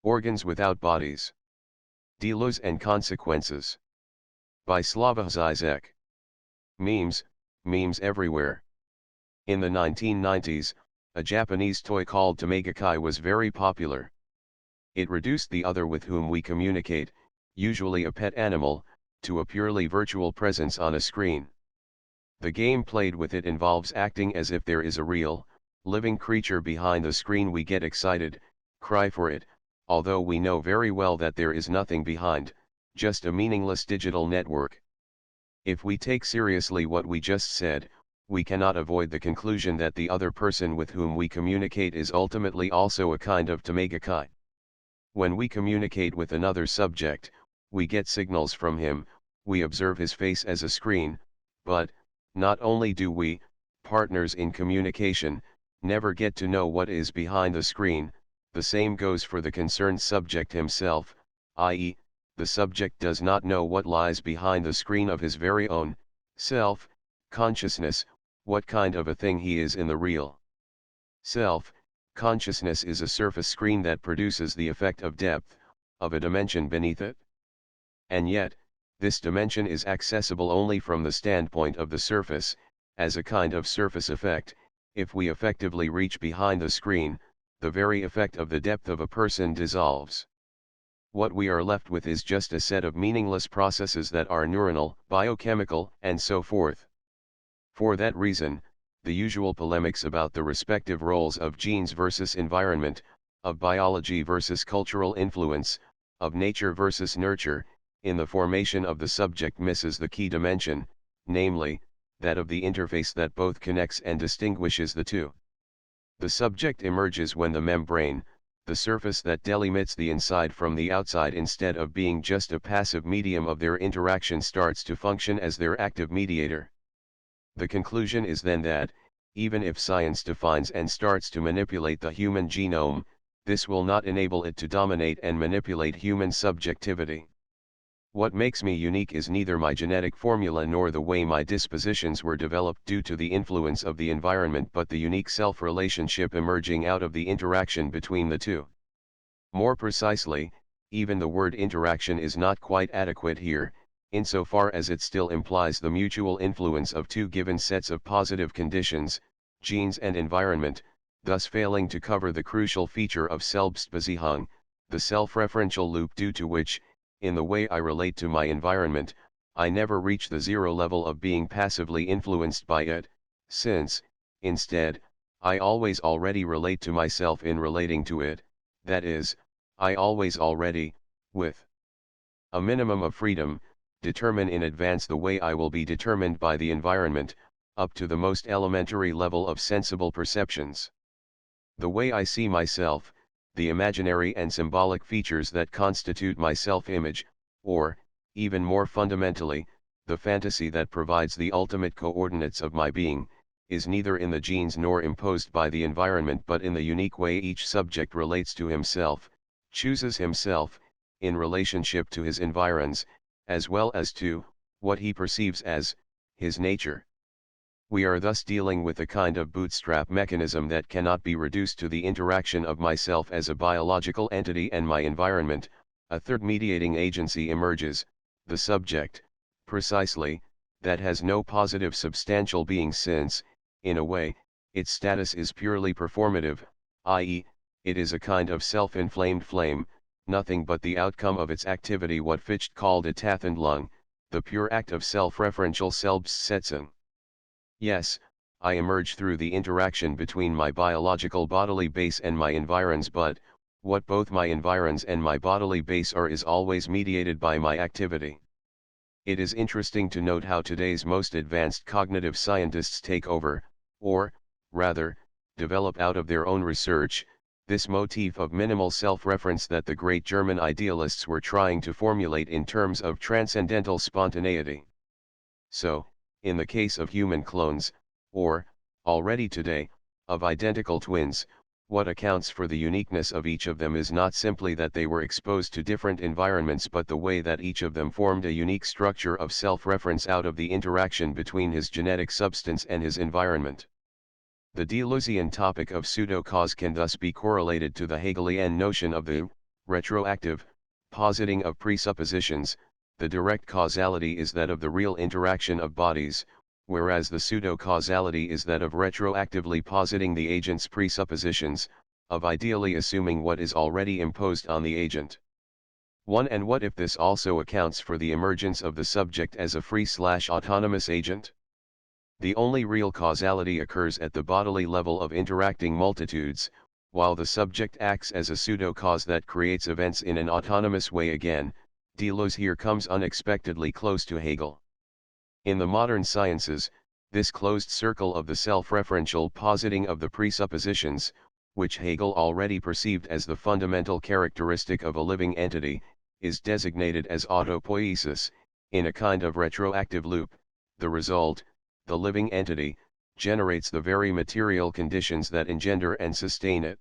Organs without bodies. Deleuze and consequences. By Slavoj Zizek. Memes everywhere. In the 1990s, a Japanese toy called Tamagotchi was very popular. It reduced the other with whom we communicate, usually a pet animal, to a purely virtual presence on a screen. The game played with it involves acting as if there is a real, living creature behind the screen. We get excited, cry for it, although we know very well that there is nothing behind, just a meaningless digital network. If we take seriously what we just said, we cannot avoid the conclusion that the other person with whom we communicate is ultimately also a kind of Tamagotchi. When we communicate with another subject, we get signals from him, we observe his face as a screen, but, not only do we, partners in communication, never get to know what is behind the screen, the same goes for the concerned subject himself, i.e., the subject does not know what lies behind the screen of his very own self consciousness, what kind of a thing he is in the real self. Consciousness is a surface screen that produces the effect of depth, of a dimension beneath it. And yet, this dimension is accessible only from the standpoint of the surface, as a kind of surface effect. If we effectively reach behind the screen, the very effect of the depth of a person dissolves. What we are left with is just a set of meaningless processes that are neuronal, biochemical, and so forth. For that reason, the usual polemics about the respective roles of genes versus environment, of biology versus cultural influence, of nature versus nurture, in the formation of the subject misses the key dimension, namely, that of the interface that both connects and distinguishes the two. The subject emerges when the membrane, the surface that delimits the inside from the outside instead of being just a passive medium of their interaction, starts to function as their active mediator. The conclusion is then that, even if science defines and starts to manipulate the human genome, this will not enable it to dominate and manipulate human subjectivity. What makes me unique is neither my genetic formula nor the way my dispositions were developed due to the influence of the environment, but the unique self-relationship emerging out of the interaction between the two. More precisely, even the word interaction is not quite adequate here, insofar as it still implies the mutual influence of two given sets of positive conditions, genes and environment, thus failing to cover the crucial feature of Selbstbeziehung, the self-referential loop due to which, in the way I relate to my environment, I never reach the zero level of being passively influenced by it, since, instead, I always already relate to myself in relating to it, that is, I always already, with a minimum of freedom, determine in advance the way I will be determined by the environment, up to the most elementary level of sensible perceptions. The way I see myself, the imaginary and symbolic features that constitute my self-image, or, even more fundamentally, the fantasy that provides the ultimate coordinates of my being, is neither in the genes nor imposed by the environment, but in the unique way each subject relates to himself, chooses himself, in relationship to his environs, as well as to what he perceives as his nature. We are thus dealing with a kind of bootstrap mechanism that cannot be reduced to the interaction of myself as a biological entity and my environment. A third mediating agency emerges, the subject, precisely, that has no positive substantial being, since, in a way, its status is purely performative, i.e., it is a kind of self-inflamed flame, nothing but the outcome of its activity, what Fichte called a Tathandlung, the pure act of self-referential Selbstsetzung. Yes, I emerge through the interaction between my biological bodily base and my environs, but, what both my environs and my bodily base are is always mediated by my activity. It is interesting to note how today's most advanced cognitive scientists take over, or, rather, develop out of their own research, this motif of minimal self-reference that the great German idealists were trying to formulate in terms of transcendental spontaneity. So, in the case of human clones, or, already today, of identical twins, what accounts for the uniqueness of each of them is not simply that they were exposed to different environments, but the way that each of them formed a unique structure of self-reference out of the interaction between his genetic substance and his environment. The Deleuzian topic of pseudo-cause can thus be correlated to the Hegelian notion of the retroactive, positing of presuppositions. The direct causality is that of the real interaction of bodies, whereas the pseudo-causality is that of retroactively positing the agent's presuppositions, of ideally assuming what is already imposed on the agent. 1. And what if this also accounts for the emergence of the subject as a free/autonomous agent? The only real causality occurs at the bodily level of interacting multitudes, while the subject acts as a pseudo-cause that creates events in an autonomous way. Again, Deleuze here comes unexpectedly close to Hegel. In the modern sciences, this closed circle of the self-referential positing of the presuppositions, which Hegel already perceived as the fundamental characteristic of a living entity, is designated as autopoiesis, in a kind of retroactive loop. The result, the living entity, generates the very material conditions that engender and sustain it.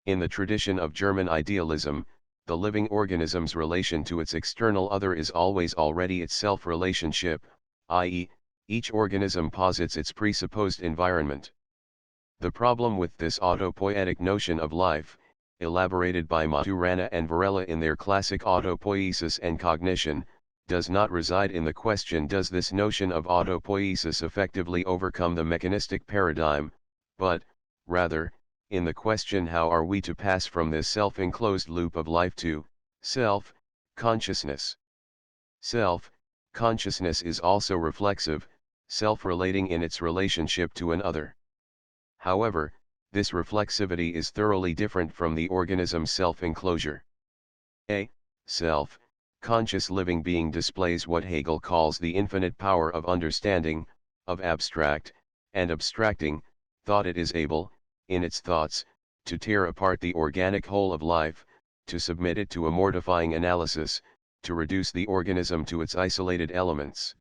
In the tradition of German idealism, the living organism's relation to its external other is always already its self-relationship, i.e., each organism posits its presupposed environment. The problem with this autopoietic notion of life, elaborated by Maturana and Varela in their classic Autopoiesis and Cognition, does not reside in the question does this notion of autopoiesis effectively overcome the mechanistic paradigm, but, rather, in the question how are we to pass from this self-enclosed loop of life to self-consciousness. Self-consciousness is also reflexive, self-relating in its relationship to an other. However, this reflexivity is thoroughly different from the organism's self-enclosure. A self-conscious living being displays what Hegel calls the infinite power of understanding, of abstract, and abstracting, thought. It is able, in its thoughts, to tear apart the organic whole of life, to submit it to a mortifying analysis, to reduce the organism to its isolated elements.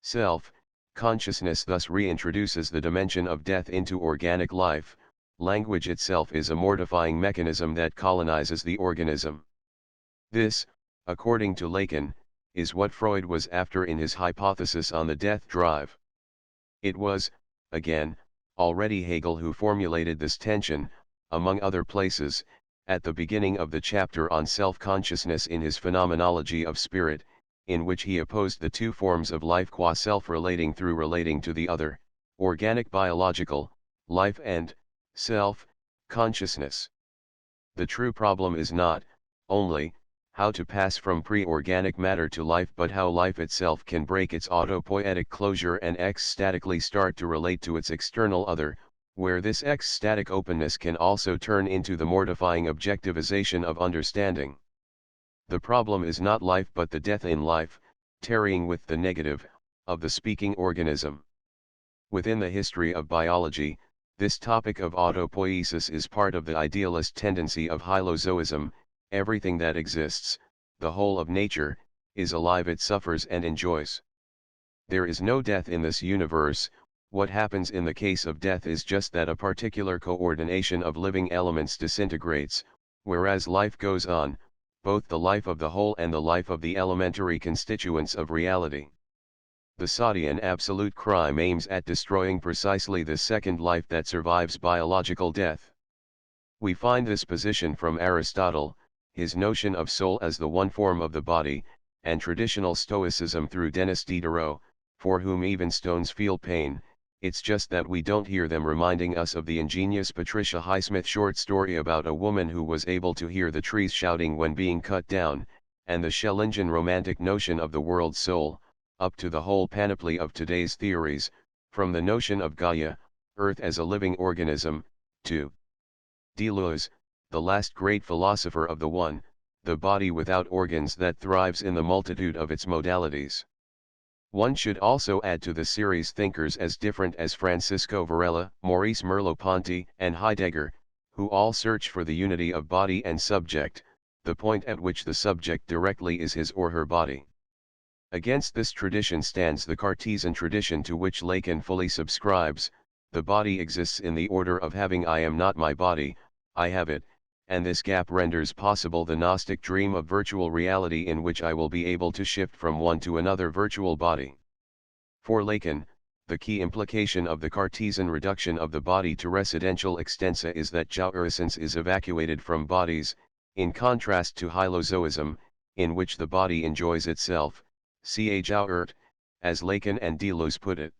Self-consciousness thus reintroduces the dimension of death into organic life. Language itself is a mortifying mechanism that colonizes the organism. This, according to Lacan, is what Freud was after in his hypothesis on the death drive. It was, again, already Hegel who formulated this tension, among other places, at the beginning of the chapter on self-consciousness in his Phenomenology of Spirit, in which he opposed the two forms of life qua self-relating through relating to the other, organic biological, life and self-consciousness. The true problem is not, only, how to pass from pre-organic matter to life but how life itself can break its autopoietic closure and ecstatically start to relate to its external other, where this ecstatic openness can also turn into the mortifying objectivization of understanding. The problem is not life but the death in life, tarrying with the negative, of the speaking organism. Within the history of biology, this topic of autopoiesis is part of the idealist tendency of hylozoism. Everything that exists, the whole of nature, is alive, it suffers and enjoys. There is no death in this universe. What happens in the case of death is just that a particular coordination of living elements disintegrates, whereas life goes on, both the life of the whole and the life of the elementary constituents of reality. The Sadian absolute crime aims at destroying precisely the second life that survives biological death. We find this position from Aristotle, his notion of soul as the one form of the body, and traditional Stoicism through Denis Diderot, for whom even stones feel pain. It's just that we don't hear them reminding us of the ingenious Patricia Highsmith short story about a woman who was able to hear the trees shouting when being cut down, and the Schellingian romantic notion of the world soul, up to the whole panoply of today's theories, from the notion of Gaia, Earth as a living organism, to Deleuze, the last great philosopher of the body without organs that thrives in the multitude of its modalities. One should also add to the series thinkers as different as Francisco Varela, Maurice Merleau-Ponty, and Heidegger, who all search for the unity of body and subject, the point at which the subject directly is his or her body. Against this tradition stands the Cartesian tradition to which Lacan fully subscribes. The body exists in the order of having. I am not my body, I have it, and this gap renders possible the Gnostic dream of virtual reality in which I will be able to shift from one to another virtual body. For Lacan, the key implication of the Cartesian reduction of the body to residential extensa is that jouissance is evacuated from bodies, in contrast to hylozoism, in which the body enjoys itself, cht, as Lacan and Deleuze put it.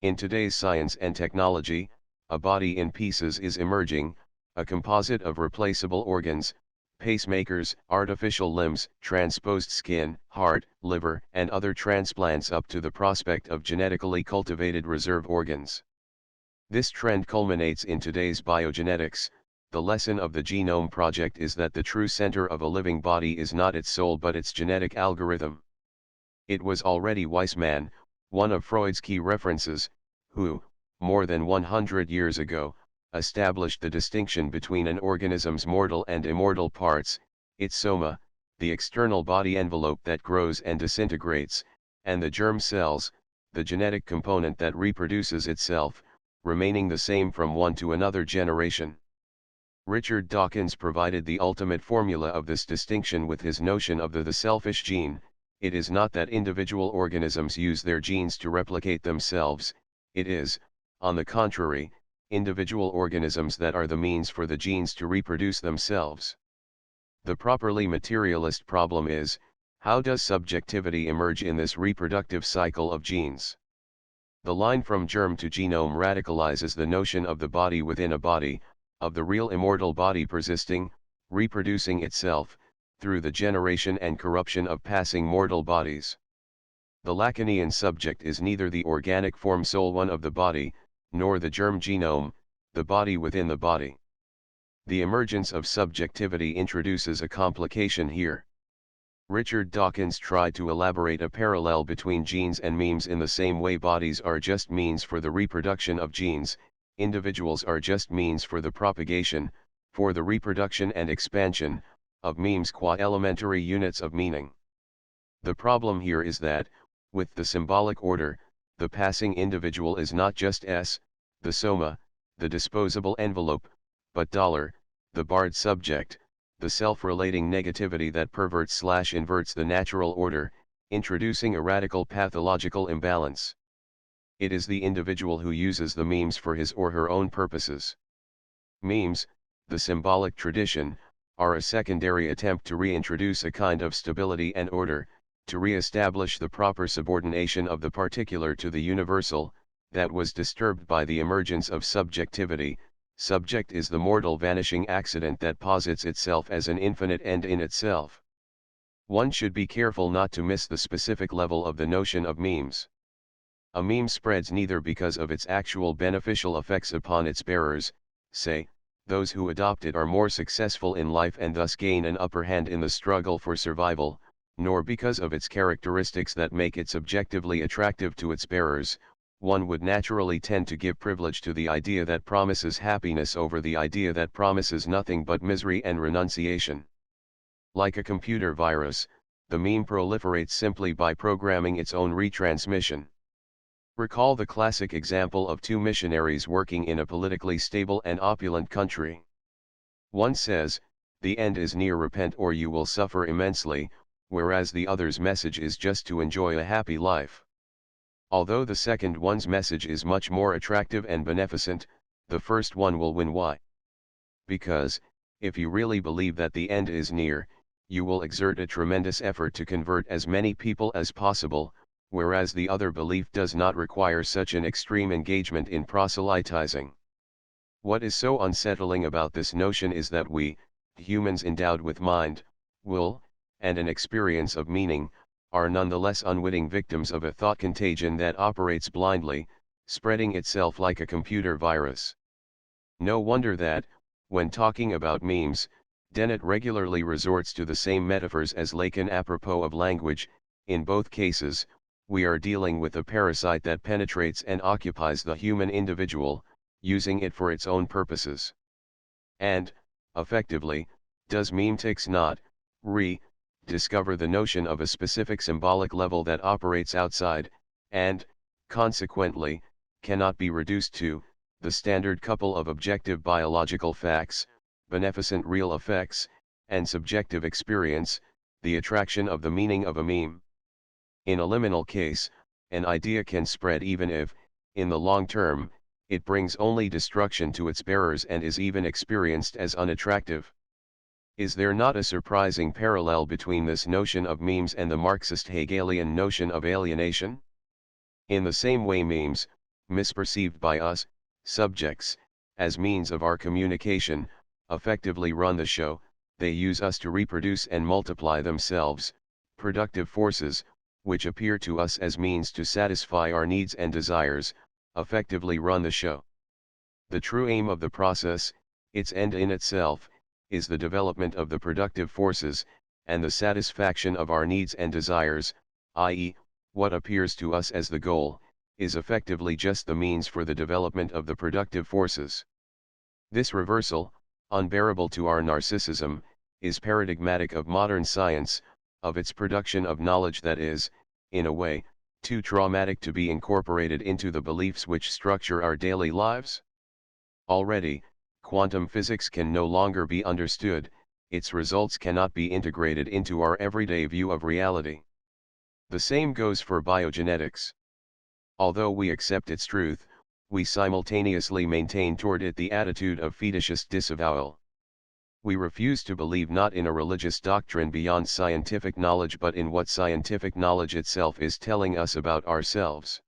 In today's science and technology, a body in pieces is emerging, a composite of replaceable organs, pacemakers, artificial limbs, transposed skin, heart, liver, and other transplants up to the prospect of genetically cultivated reserve organs. This trend culminates in today's biogenetics. The lesson of the Genome Project is that the true center of a living body is not its soul but its genetic algorithm. It was already Weissmann, one of Freud's key references, who, more than 100 years ago, established the distinction between an organism's mortal and immortal parts, its soma, the external body envelope that grows and disintegrates, and the germ cells, the genetic component that reproduces itself, remaining the same from one to another generation. Richard Dawkins provided the ultimate formula of this distinction with his notion of the selfish gene. It is not that individual organisms use their genes to replicate themselves, it is, on the contrary, individual organisms that are the means for the genes to reproduce themselves. The properly materialist problem is, how does subjectivity emerge in this reproductive cycle of genes? The line from germ to genome radicalizes the notion of the body within a body, of the real immortal body persisting, reproducing itself, through the generation and corruption of passing mortal bodies. The Lacanian subject is neither the organic form soul one of the body, nor the germ genome, the body within the body. The emergence of subjectivity introduces a complication here. Richard Dawkins tried to elaborate a parallel between genes and memes in the same way bodies are just means for the reproduction of genes, individuals are just means for the propagation, for the reproduction and expansion, of memes qua elementary units of meaning. The problem here is that, with the symbolic order, the passing individual is not just S, the soma, the disposable envelope, but $, the barred subject, the self-relating negativity that perverts/inverts the natural order, introducing a radical pathological imbalance. It is the individual who uses the memes for his or her own purposes. Memes, the symbolic tradition, are a secondary attempt to reintroduce a kind of stability and order, to re-establish the proper subordination of the particular to the universal, that was disturbed by the emergence of subjectivity. Subject is the mortal vanishing accident that posits itself as an infinite end in itself. One should be careful not to miss the specific level of the notion of memes. A meme spreads neither because of its actual beneficial effects upon its bearers, say, those who adopt it are more successful in life and thus gain an upper hand in the struggle for survival, nor because of its characteristics that make it subjectively attractive to its bearers. One would naturally tend to give privilege to the idea that promises happiness over the idea that promises nothing but misery and renunciation. Like a computer virus, the meme proliferates simply by programming its own retransmission. Recall the classic example of two missionaries working in a politically stable and opulent country. One says, "The end is near, repent or you will suffer immensely," whereas the other's message is just to enjoy a happy life. Although the second one's message is much more attractive and beneficent, the first one will win. Why? Because, if you really believe that the end is near, you will exert a tremendous effort to convert as many people as possible, whereas the other belief does not require such an extreme engagement in proselytizing. What is so unsettling about this notion is that we, humans endowed with mind, will, and an experience of meaning, are nonetheless unwitting victims of a thought contagion that operates blindly, spreading itself like a computer virus. No wonder that, when talking about memes, Dennett regularly resorts to the same metaphors as Lacan apropos of language. In both cases, we are dealing with a parasite that penetrates and occupies the human individual, using it for its own purposes. And, effectively, does memetics not discover the notion of a specific symbolic level that operates outside, and, consequently, cannot be reduced to, the standard couple of objective biological facts, beneficent real effects, and subjective experience, the attraction of the meaning of a meme. In a liminal case, an idea can spread even if, in the long term, it brings only destruction to its bearers and is even experienced as unattractive. Is there not a surprising parallel between this notion of memes and the Marxist Hegelian notion of alienation? In the same way memes, misperceived by us, subjects, as means of our communication, effectively run the show. They use us to reproduce and multiply themselves, productive forces, which appear to us as means to satisfy our needs and desires, effectively run the show. The true aim of the process, its end in itself, is the development of the productive forces, and the satisfaction of our needs and desires, i.e., what appears to us as the goal, is effectively just the means for the development of the productive forces. This reversal, unbearable to our narcissism, is paradigmatic of modern science, of its production of knowledge that is, in a way, too traumatic to be incorporated into the beliefs which structure our daily lives. Already, quantum physics can no longer be understood, its results cannot be integrated into our everyday view of reality. The same goes for biogenetics. Although we accept its truth, we simultaneously maintain toward it the attitude of fetishist disavowal. We refuse to believe not in a religious doctrine beyond scientific knowledge but in what scientific knowledge itself is telling us about ourselves.